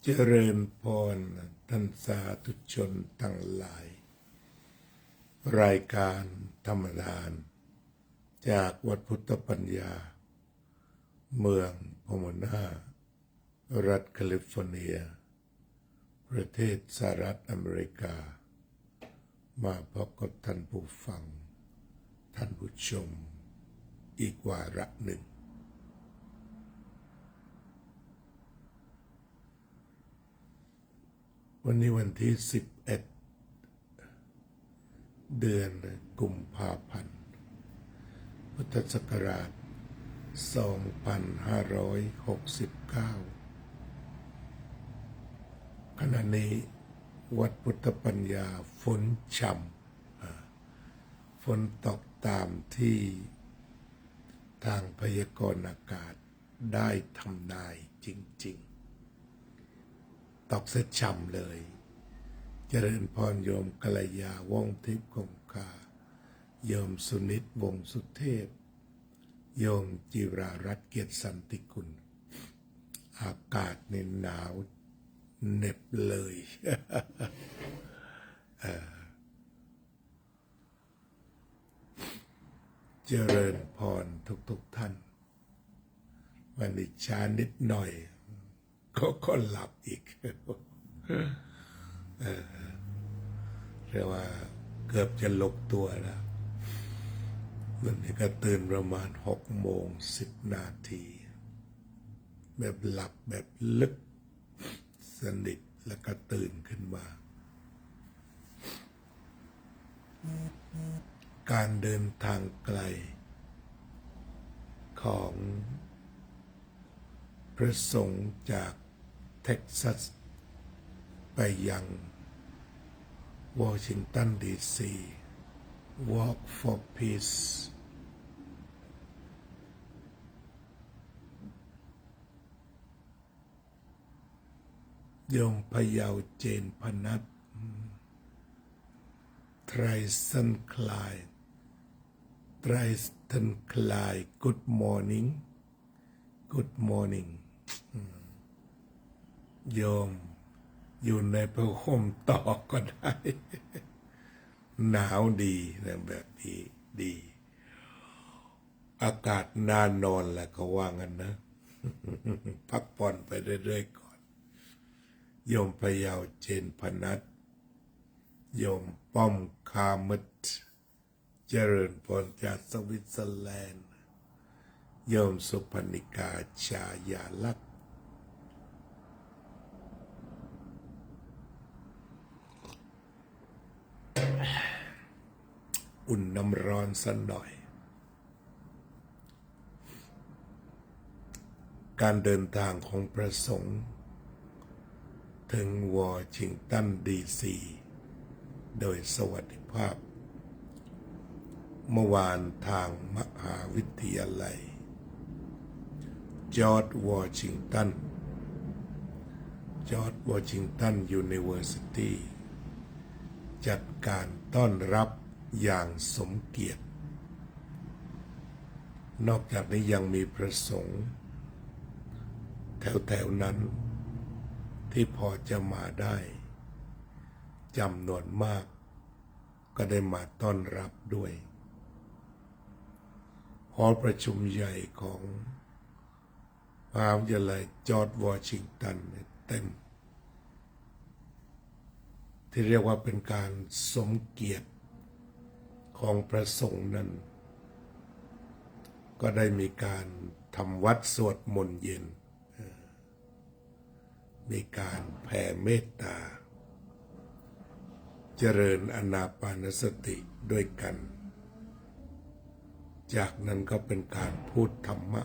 เจริญพรท่านสาธุชนทั้งหลายรายการธรรมทานจากวัดพุทธปัญญาเมืองพโมนารัฐแคลิฟอร์เนียประเทศสหรัฐอเมริกามาพบกับท่านผู้ฟังท่านผู้ชมอีกวาระหนึ่งวันนี้วันที่11เดือนกุมภาพันธ์พุทธศักราช2569ขณะนี้วัดพุทธปัญญาฝนช่ำฝนตกตามที่ทางพยากรณ์อากาศได้ทำนายจริงๆตกเสียช่ำเลยเจริญพรโยมกัลยาวงศ์ทิพย์คงคาโยมสุนิตวงศ์สุเทพโยมจิรารัตน์เกียรติสันติกุลอากาศในหนาวเหน็บเลยเจริญพรทุกท่านวันนี้ช้านิดหน่อยก็หลับอีกเรียกว่าเกือบจะลกตัวแล้ววันนี้ก็ตื่นประมาณ6:10แบบหลับแบบลึกสนิทแล้วก็ตื่นขึ้นมาการเดินทางไกลของพระสงฆ์จากเท็กซัสไปยังวอชิงตันดีซี Walk for Peace โยมพยาวเจนพนัทไทรสันคลายGood morning Good morning โยมอยู่ในผ้าห่มต่อก็ได้หนาวดีนะแบบนี้ดีอากาศน่านอนแหละเขาว่างั้นนะพักผ่อนไปเรื่อยๆก่อนโยมพยาวเจนพนัทโยมป้อมคามัดเจริญพรจากสวิตเซอร์แลนด์โยมสุพนิกาชายาลักษณ์อุ่นน้ำร้อนสักหน่อยการเดินทางของพระสงฆ์ถึงวอชิงตันดีซีโดยสวัสดิภาพเมื่อวานทางมหาวิทยาลัยจอร์จวอชิงตันยูนิเวอร์ซิตี้จัดการต้อนรับอย่างสมเกียรตินอกจากนี้ยังมีพระสงฆ์แถวนั้นที่พอจะมาได้จำนวนมากก็ได้มาต้อนรับด้วยหอประชุมใหญ่ของมหาวิทยาลัยจอร์จวอชิงตันเต็มที่เรียกว่าเป็นการสมเกียรติของพระสงฆ์นั้นก็ได้มีการทำวัดสวดมนต์เย็นมีการแผ่เมตตาเจริญอานาปานสติด้วยกันจากนั้นก็เป็นการพูดธรรมะ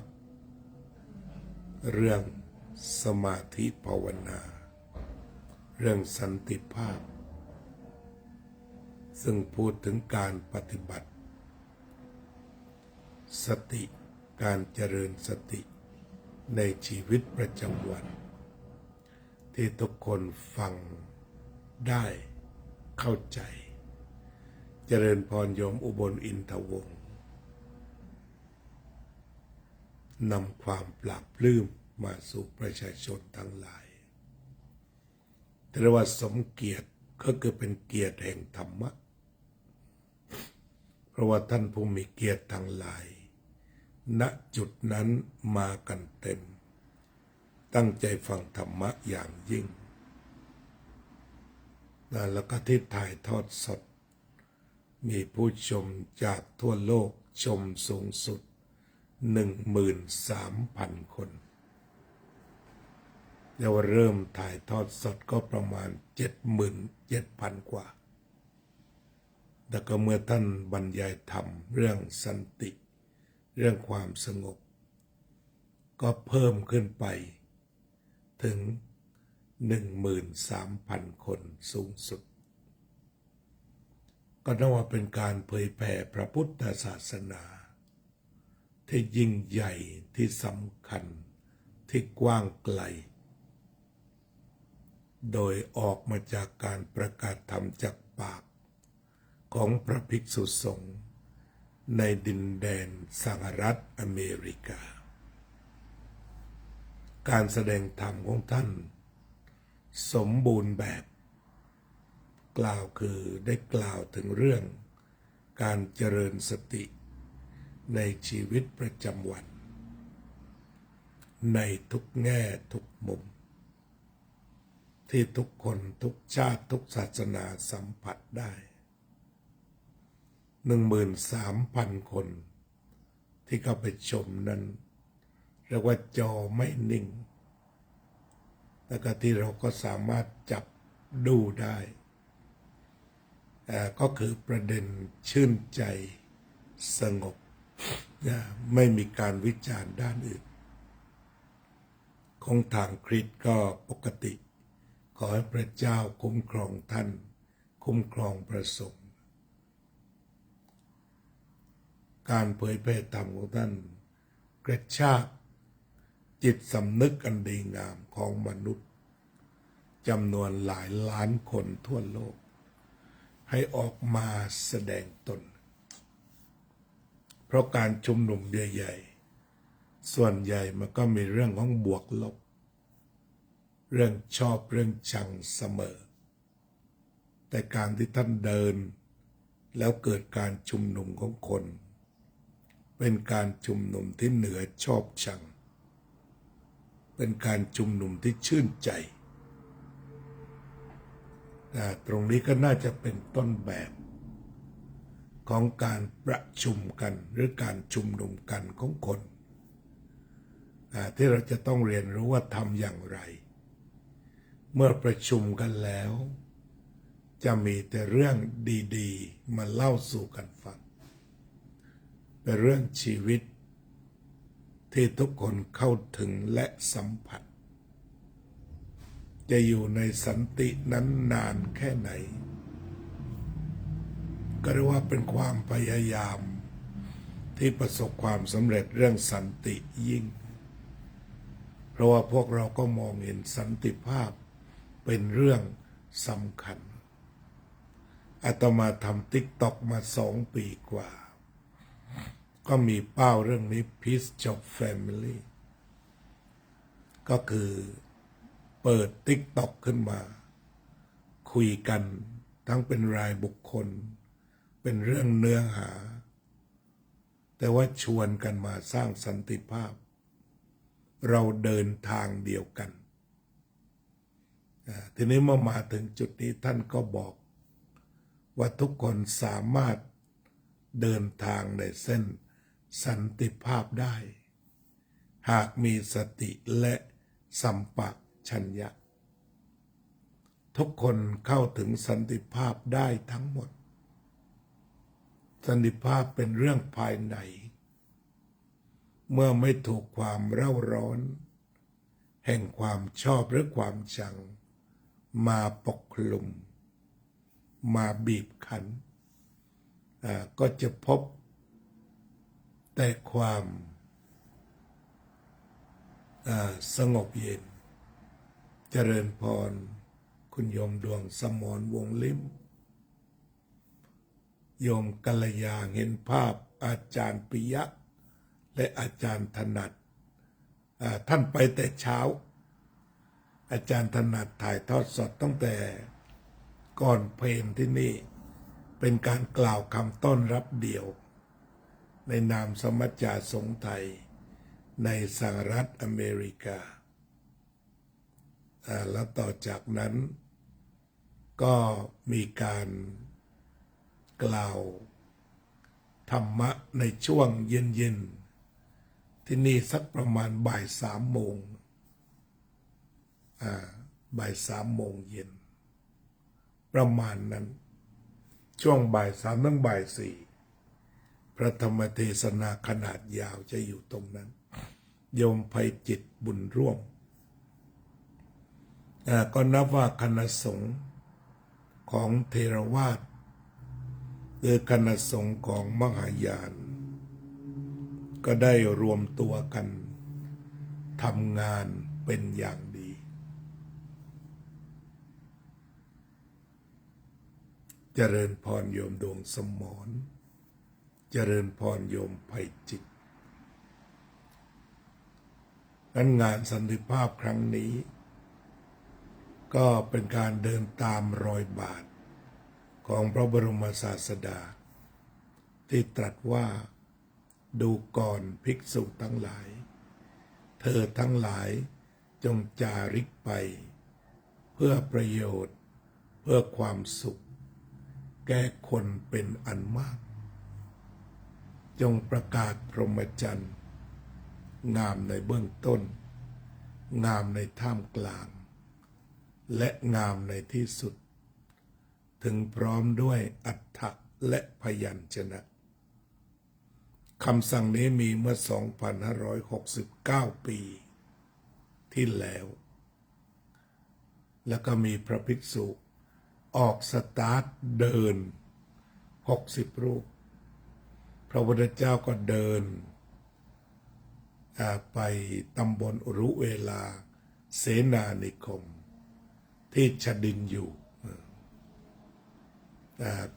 เรื่องสมาธิภาวนาเรื่องสันติภาพซึ่งพูดถึงการปฏิบัติสติการเจริญสติในชีวิตประจำวันที่ทุกคนฟังได้เข้าใจเจริญพรโยมอุบลอินทวงศ์นำความปราบปลื้มมาสู่ประชาชนทั้งหลาย เรียกว่าสมเกียรติก็คือเป็นเกียรติแห่งธรรมะเพราะว่าท่านผู้มีเกียรติทั้งหลายณจุดนั้นมากันเต็มตั้งใจฟังธรรมะอย่างยิ่งแล้วก็ที่ถ่ายทอดสดมีผู้ชมจากทั่วโลกชมสูงสุด 13,000 คนเดี๋ยวเริ่มถ่ายทอดสดก็ประมาณ 77,000 กว่าแต่ก็เมื่อท่านบรรยายธรรมเรื่องสันติเรื่องความสงบก็เพิ่มขึ้นไปถึง 13,000 คนสูงสุดก็นับว่าเป็นการเผยแผ่พระพุทธศาสนาที่ยิ่งใหญ่ที่สำคัญที่กว้างไกลโดยออกมาจากการประกาศธรรมจากปากของพระภิกษุสงฆ์ในดินแดนสหรัฐอเมริกาการแสดงธรรมของท่านสมบูรณ์แบบกล่าวคือได้กล่าวถึงเรื่องการเจริญสติในชีวิตประจำวันในทุกแง่ทุกมุมที่ทุกคนทุกชาติทุกศาสนาสัมผัสได้ 13,000 คนที่เข้าไปชมนั้นเรียกว่าจอไม่นิ่งแล้วก็ที่เราก็สามารถจับดูได้ก็คือประเด็นชื่นใจสงบไม่มีการวิจารณ์ด้านอื่นของทางคริสต์ก็ปกติขอให้พระเจ้าคุ้มครองท่านคุ้มครองประสงค์การเผยแผ่ธรรมของท่านกระชากจิตสำนึกอันดีงามของมนุษย์จำนวนหลายล้านคนทั่วโลกให้ออกมาแสดงตนเพราะการชุมนุมใหญ่ๆส่วนใหญ่มันก็มีเรื่องของบวกลบเรื่องชอบเรื่องชังเสมอแต่การที่ท่านเดินแล้วเกิดการชุมนุมของคนเป็นการชุมนุมที่เหนือชอบชังเป็นการชุมนุมที่ชื่นใจตรงนี้ก็น่าจะเป็นต้นแบบของการประชุมกันหรือการชุมนุมกันของคนที่เราจะต้องเรียนรู้ว่าทำอย่างไรเมื่อประชุมกันแล้วจะมีแต่เรื่องดีๆมาเล่าสู่กันฟังเป็นเรื่องชีวิตที่ทุกคนเข้าถึงและสัมผัสจะอยู่ในสันตินั้นนานแค่ไหนก็เรียกว่าเป็นความพยายามที่ประสบความสำเร็จเรื่องสันติยิ่งเพราะว่าพวกเราก็มองเห็นสันติภาพเป็นเรื่องสำคัญอาตมาทำTikTokมา2 ปีกว่าก็มีเป้าเรื่องนี้ Peace Job Family ก็คือเปิดTikTokขึ้นมาคุยกันทั้งเป็นรายบุคคลเป็นเรื่องเนื้อหาแต่ว่าชวนกันมาสร้างสันติภาพเราเดินทางเดียวกันทีนี้เมื่อมาถึงจุดนี้ท่านก็บอกว่าทุกคนสามารถเดินทางในเส้นสันติภาพได้หากมีสติและสัมปชัญญะทุกคนเข้าถึงสันติภาพได้ทั้งหมดสันติภาพเป็นเรื่องภายในเมื่อไม่ถูกความเร่าร้อนแห่งความชอบหรือความชังมาปกคลุมมาบีบคั้นก็จะพบแต่ความสงบเย็นเจริญพรคุณโยมดวงสมรวงลิ้มโยมกัลยาเห็นภาพอาจารย์ปิยะและอาจารย์ถนัดท่านไปแต่เช้า อาจารย์ถนัดถ่ายทอดสดตั้งแต่ก่อนเพลงที่นี่เป็นการกล่าวคำต้อนรับเดี่ยวในนามสมัชชาสงฆ์ไทยในสหรัฐอเมริกาแล้วต่อจากนั้นก็มีการกล่าวธรรมะในช่วงเย็นๆที่นี่สักประมาณบ่าย3 โมงบ่าย3 โมงเย็นประมาณนั้นช่วงบ่าย3 ถึงบ่าย 4พระธรรมเทศนาขนาดยาวจะอยู่ตรงนั้นโยมไพจิตรบุญร่วมก็นับว่าคณะสงฆ์ของเทรวาทหรือคณะสงฆ์ของมหายาน ก็ได้รวมตัวกันทำงานเป็นอย่างดีเจริญพรโยมดวงสมรเจริญพรโยมไพจิตรงั้นงานสันติภาพครั้งนี้ก็เป็นการเดินตามรอยบาทของพระบรมศาสดาที่ตรัสว่าดูก่อนภิกษุทั้งหลายเธอทั้งหลายจงจาริกไปเพื่อประโยชน์เพื่อความสุขแก่คนเป็นอันมากจงประกาศพรหมจรรย์งามในเบื้องต้นงามในท่ามกลางและงามในที่สุดถึงพร้อมด้วยอัฏฐะและพยัญชนะคำสั่งนี้มีเมื่อ 2,569 ปีที่แล้วแล้วก็มีพระภิกษุออกสตาร์ทเดิน60 รูปพระพุทธเจ้าก็เดินไปตำบลอุรุเวลาเสนานิคมที่ชดินอยู่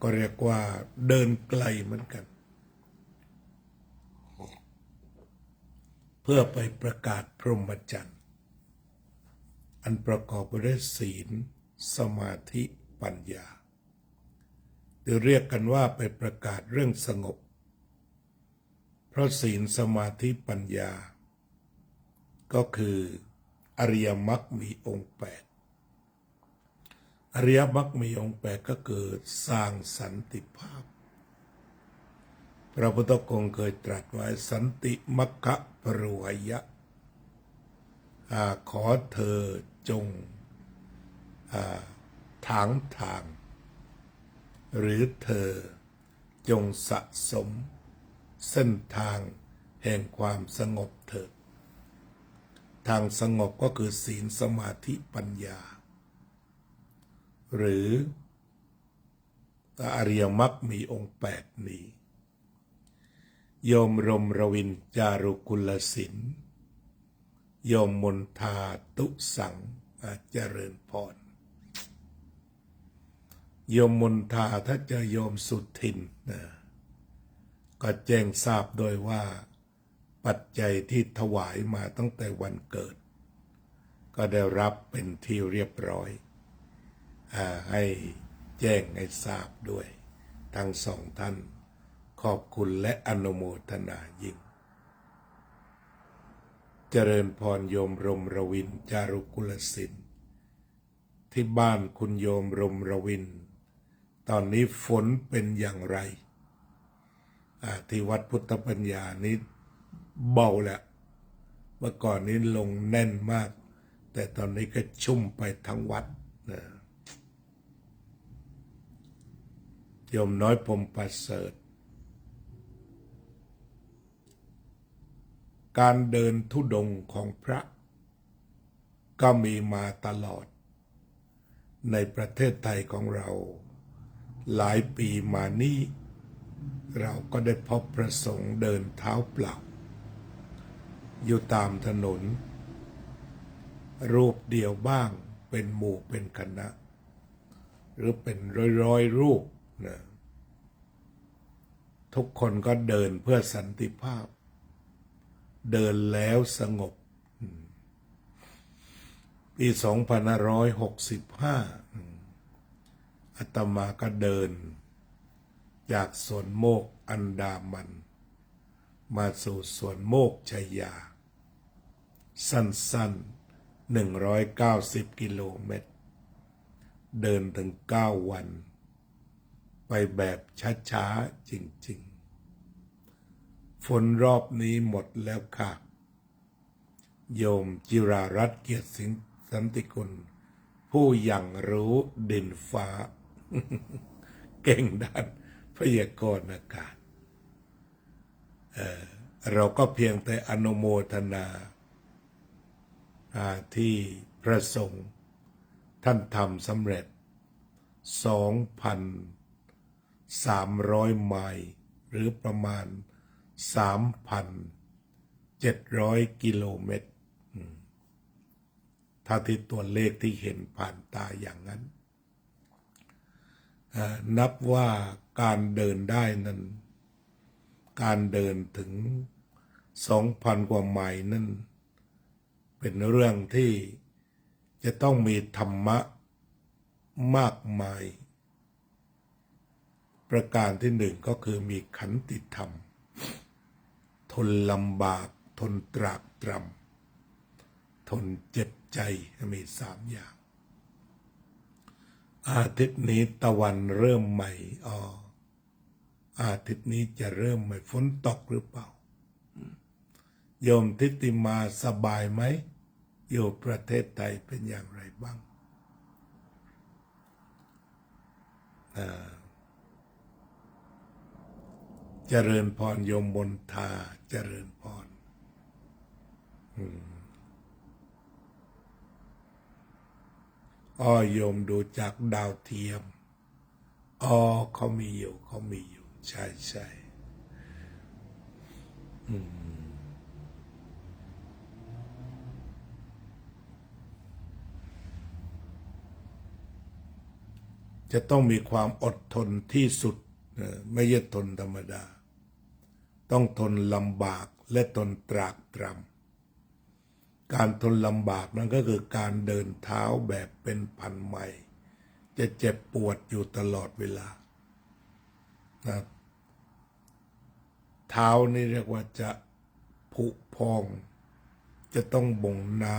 ก็เรียกว่าเดินไกลเหมือนกันเพื่อไปประกาศพรหมจรรย์อันประกอบไปด้วยศีลสมาธิปัญญาหรือเรียกกันว่าไปประกาศเรื่องสงบเพราะศีลสมาธิปัญญาก็คืออริยมรรคมีองค์8อริยมรรคมีองค์8ก็คือสร้างสันติภาพพระพุทธองค์เคยตรัสไว้สันติมัคคะปรุหยะขอเธอจงถางทางหรือเธอจงสะสมเส้นทางแห่งความสงบเถิดทางสงบก็คือศีลสมาธิปัญญาหรืออริยมรรคมีองค์8นี้โยมรมรวินจารุกุลศิลป์โยมมนทาตุสังเจริญพรโยมมนทาถ้าเจอโยมสุทินก็แจ้งทราบโดยว่าปัจจัยที่ถวายมาตั้งแต่วันเกิดก็ได้รับเป็นที่เรียบร้อยให้แจ้งให้ทราบด้วยทั้งสองท่านขอบคุณและอนุโมทนายิ่งเจริญพรโยมรมรวินจารุกุลศิลป์ที่บ้านคุณโยมรมรวินตอนนี้ฝนเป็นอย่างไรที่วัดพุทธปัญญานี้เบาแล้วเมื่อก่อนนี้ลงแน่นมากแต่ตอนนี้ก็ชุ่มไปทั้งวัดนะโยมน้อยพรหมประเสริฐการเดินธุดงค์ของพระก็มีมาตลอดในประเทศไทยของเราหลายปีมานี้เราก็ได้พบพระสงฆ์เดินเท้าเปล่าอยู่ตามถนนรูปเดียวบ้างเป็นหมู่เป็นคณะหรือเป็นร้อยรูปนะทุกคนก็เดินเพื่อสันติภาพเดินแล้วสงบ ปี2565อาตมาก็เดินจากสวนโมกอันดามันมาสู่สวนโมกชัยยาสั้นๆ190 กิโลเมตรเดินถึง9 วันไปแบบช้าๆจริงๆฝนรอบนี้หมดแล้วค่ะโยมจิรารัตน์เกียรติสันติกุลผู้ยังรู้ดินฟ้า เก่งด้านพยากรณ์อากาศเราก็เพียงแต่อนุโมทนาที่พระสงฆ์ท่านทำสำเร็จ 2,300 ไมล์หรือประมาณ 3,700 กิโลเมตรถ้าที่ตัวเลขที่เห็นผ่านตาอย่างนั้นนับว่าการเดินได้นั้นการเดินถึง 2,000 กว่าไมล์นั้นเป็นเรื่องที่จะต้องมีธรรมะมากมายประการที่หนึ่งก็คือมีขันติธรรมทนลำบากทนตรากตรำทนเจ็บใจมี3 อย่างอาทิตย์นี้ตะวันเริ่มใหม่อาทิตย์นี้จะเริ่มใหม่ฝนตกหรือเปล่าโยมทิติมาสบายไหมอยู่ประเทศไทยเป็นอย่างไรบ้างเจริญพรโยมมนทาเจริญพรโยมดูจากดาวเทียมเขามีอยู่ใช่จะต้องมีความอดทนที่สุดไม่ใช่ทนธรรมดาต้องทนลำบากและทนตรากตรำการทนลำบากนั้นก็คือการเดินเท้าแบบเป็นพันไมล์จะเจ็บปวดอยู่ตลอดเวลานะเท้านี่เรียกว่าจะผุพองจะต้องบ่งน้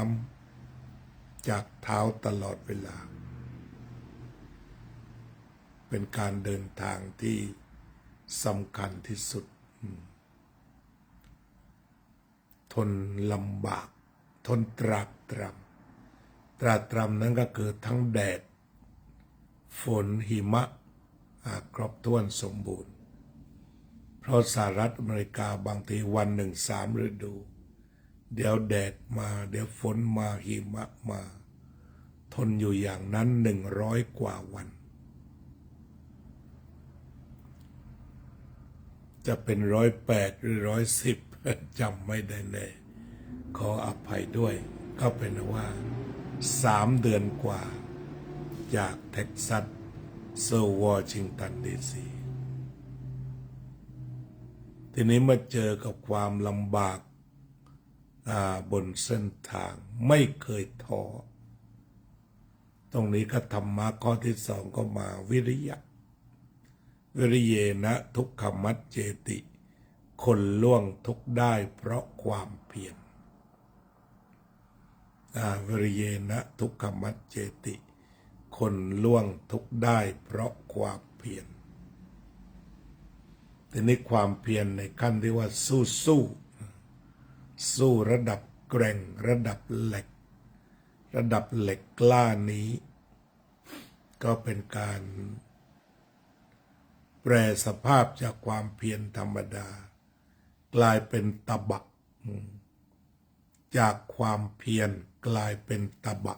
ำจากเท้าตลอดเวลาเป็นการเดินทางที่สำคัญที่สุดทนลำบากทนตรากตรำนั้นก็คือทั้งแดดฝนหิมะครบถ้วนสมบูรณ์เพราะสหรัฐอเมริกาบางทีวันหนึ่ง3 ฤดูเดี๋ยวแดดมาเดี๋ยวฝนมาหิมะมาทนอยู่อย่างนั้น100 กว่าวันจะเป็น108หรือ110จำไม่ได้แน่ขออภัยด้วยก็เป็นว่า3 เดือนกว่าจากเท็กซัสสู่วอชิงตันดีซีทีนี้มาเจอกับความลำบากบนเส้นทางไม่เคยท้อตรงนี้ก็ธรรมะข้อที่ 2ก็มาวิริยะวิริเยนะทุกขมัจเจติคนล่วงทุกข์ได้เพราะความเพียรวิริเยนะทุกขมัจเจติคนล่วงทุกข์ได้เพราะความเพียรทีนี้ความเพียรในขั้นที่ว่าสู้ระดับแกร่งระดับเหล็กกล้านี้ก็เป็นการแปรสภาพจากความเพียรธรรมดากลายเป็นตบะจากความเพียรกลายเป็นตบะ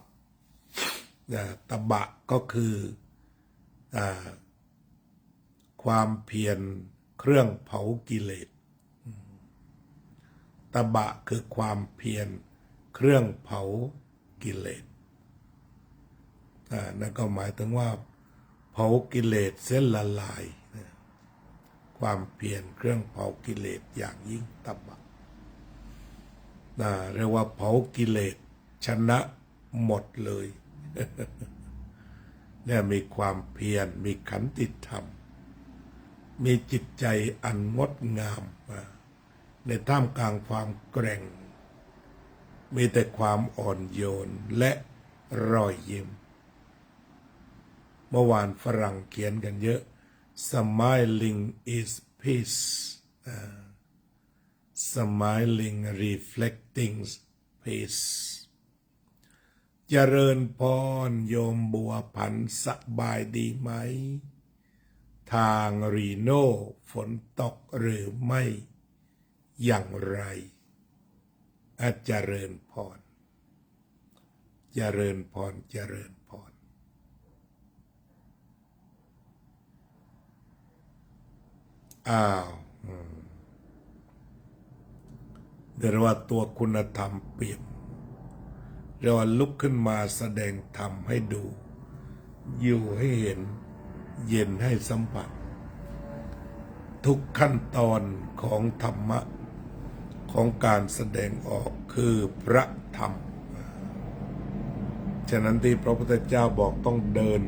ตบะก็คือความเพียรเครื่องเผากิเลสตบะคือความเพียรเครื่องเผากิเลสนั่นก็หมายถึงว่าเผากิเลสเส้นละลายความเพียรเครื่องเผากิเลสอย่างยิ่งตบะเรียกว่าเผากิเลสชนะ หมดเลย เนี่ยมีความเพียรมีขันติธรรมมีจิตใจอันงดงามในท่ามกลางความแกร่งมีแต่ความอ่อนโยนและรอยยิ้มเมื่อวานฝรั่งเขียนกันเยอะ smiling is peace smiling reflecting peace เจริญพรโยมบัวผันสบายดีไหมทางรีโน่ฝนตกหรือไม่อย่างไรเจริญพรเจริญพรเจริญพรเดี๋ยวว่าตัวคุณธรรมเปี่ยมเราลุกขึ้นมาแสดงธรรมให้ดูอยู่ให้เห็นเย็นให้สัมผัสทุกขั้นตอนของธรรมะของการแสดงออกคือพระธรรมฉะนั้นที่พระพุทธเจ้าบอกต้องเดิน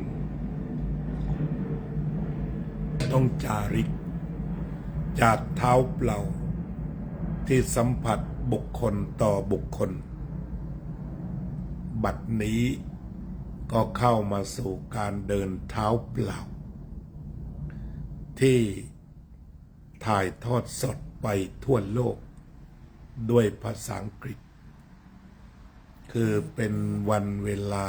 ต้องจาริกจากเท้าเปล่าที่สัมผัสบุคคลต่อบุคคลบัดนี้ก็เข้ามาสู่การเดินเท้าเปล่าที่ถ่ายทอดสดไปทั่วโลกด้วยภาษาอังกฤษคือเป็นวันเวลา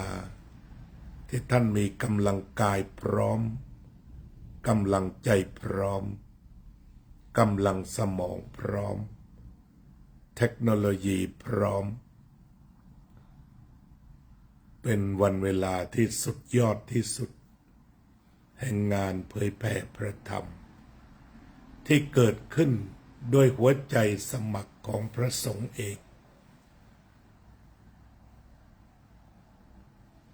ที่ท่านมีกำลังกายพร้อมกำลังใจพร้อมกำลังสมองพร้อมเทคโนโลยีพร้อมเป็นวันเวลาที่สุดยอดที่สุดแห่งงานเผยแผ่พระธรรมที่เกิดขึ้นด้วยหัวใจสมัครของพระสงฆ์เอง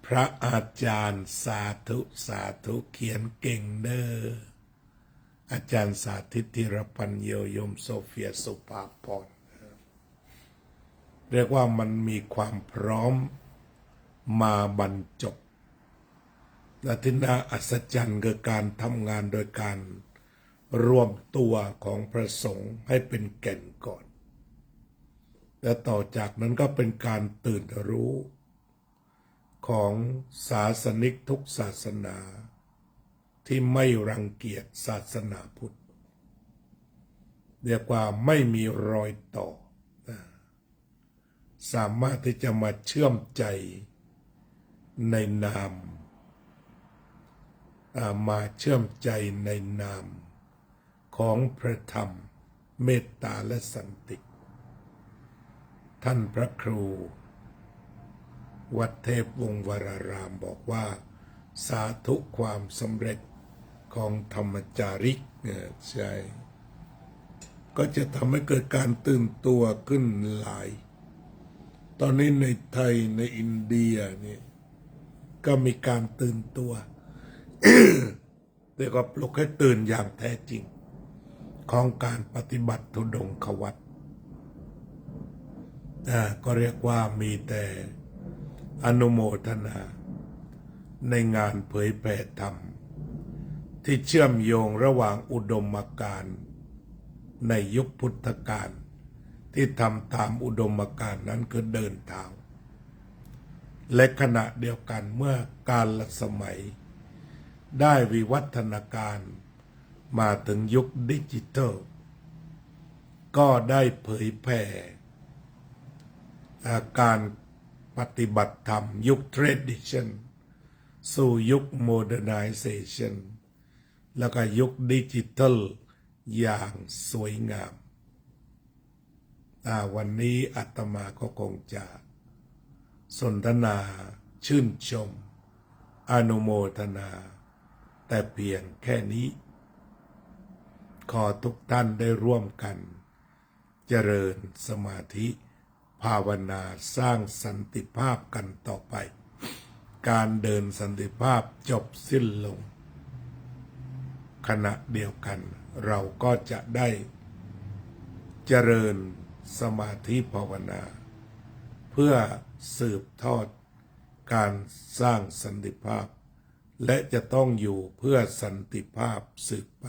พระอาจารย์สาธุสาธุเขียนเก่งเด้ออาจารย์สาธิตธิรปัญโยโยมโซเฟียสุภาพรเรียกว่ามันมีความพร้อมมาบรรจบและที่น่าอัศจรรย์คือการทำงานโดยการรวมตัวของพระสงฆ์ให้เป็นแก่นก่อนและต่อจากนั้นก็เป็นการตื่นรู้ของศาสนิกทุกศาสนาที่ไม่รังเกียจศาสนาพุทธเรียกว่าไม่มีรอยต่อสามารถที่จะมาเชื่อมใจในนามมาเชื่อมใจในนามของพระธรรมเมตตาและสันติท่านพระครูวัดเทพวงศ์วรารามบอกว่าสาธุความสำเร็จของธรรมจาริกใช่ก็จะทำให้เกิดการตื่นตัวขึ้นหลายตอนนี้ในไทยในอินเดียนี่ก็มีการตื่นตัว แต่ก็ปลุกให้ตื่นอย่างแท้จริงของการปฏิบัติธุดงควัตรก็เรียกว่ามีแต่อนุโมทนาในงานเผยแผ่ธรรมที่เชื่อมโยงระหว่างอุดมการณ์ในยุคพุทธกาลที่ทำตามอุดมการณ์นั้นคือเดินเท้าและขณะเดียวกันเมื่อการละสมัยได้วิวัฒนาการมาถึงยุคดิจิทัลก็ได้เผยแผ่การปฏิบัติธรรมยุค tradition สู่ยุค modernization แล้วก็ยุคดิจิทัลอย่างสวยงามวันนี้อาตมาก็คงจะสนทนาชื่นชมอนุโมทนาแต่เพียงแค่นี้ขอทุกท่านได้ร่วมกันเจริญสมาธิภาวนาสร้างสันติภาพกันต่อไปการเดินสันติภาพจบสิ้นลงขณะเดียวกันเราก็จะได้เจริญสมาธิภาวนาเพื่อสืบทอด การสร้างสันติภาพและจะต้องอยู่เพื่อสันติภาพสืบไป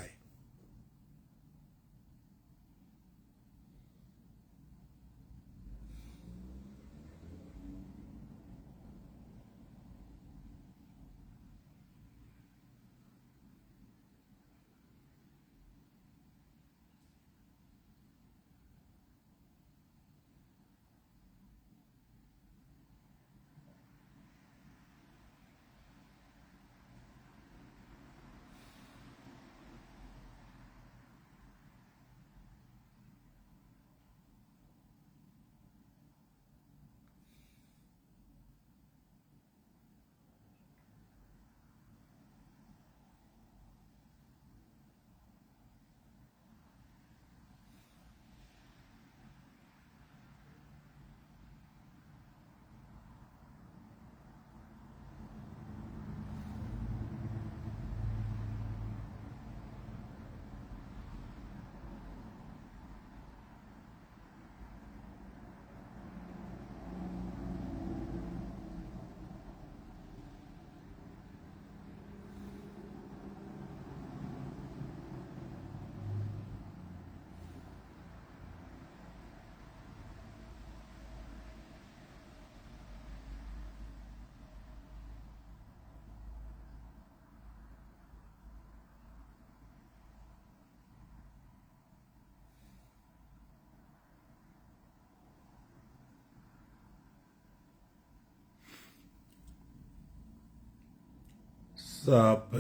สัพเพ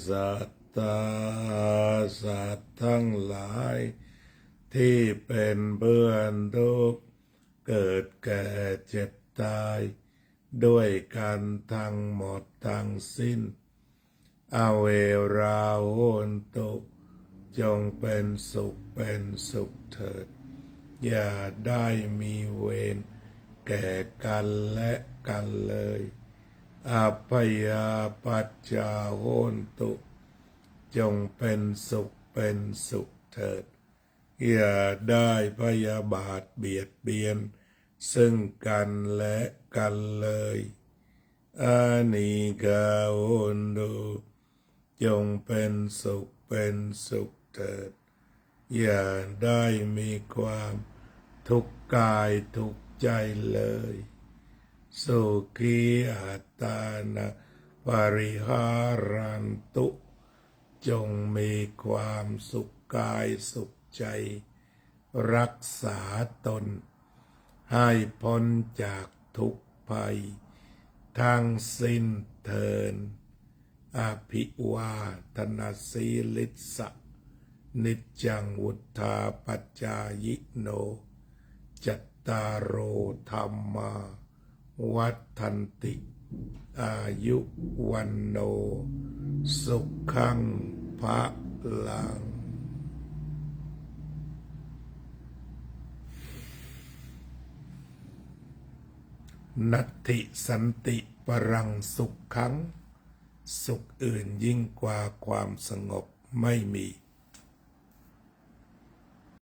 สัตตาสัตว์ทั้งหลายที่เป็นเบื้องทุกข์เกิดแก่เจ็บตายด้วยกันทั้งหมดทั้งสิ้นอเวราโหนตุจงเป็นสุขเป็นสุขเถิดอย่าได้มีเวรแก่กันและกันเลยอัพพยาปัจจาโหนตุจงเป็นสุขเป็นสุขเถิดอย่าได้พยาบาทเบียดเบียนซึ่งกันและกันเลยอานิกาโหนตุจงเป็นสุขเป็นสุขเถิดอย่าได้มีความทุกข์กายทุกข์ใจเลยสุขีอัตตานะปริหารันตุจงมีความสุขกายสุขใจรักษาตนให้พ้นจากทุกภัยทั้งสิ้นเถิดอภิวาทนาสีลิสสะนิจจังวุธาปัจจายิโนจัตตารโอธรรมาวัฏันติอายุวันโนสุขังภะลังนัตถิสันติปรังสุขขังสุขอื่นยิ่งกว่าความสงบไม่มี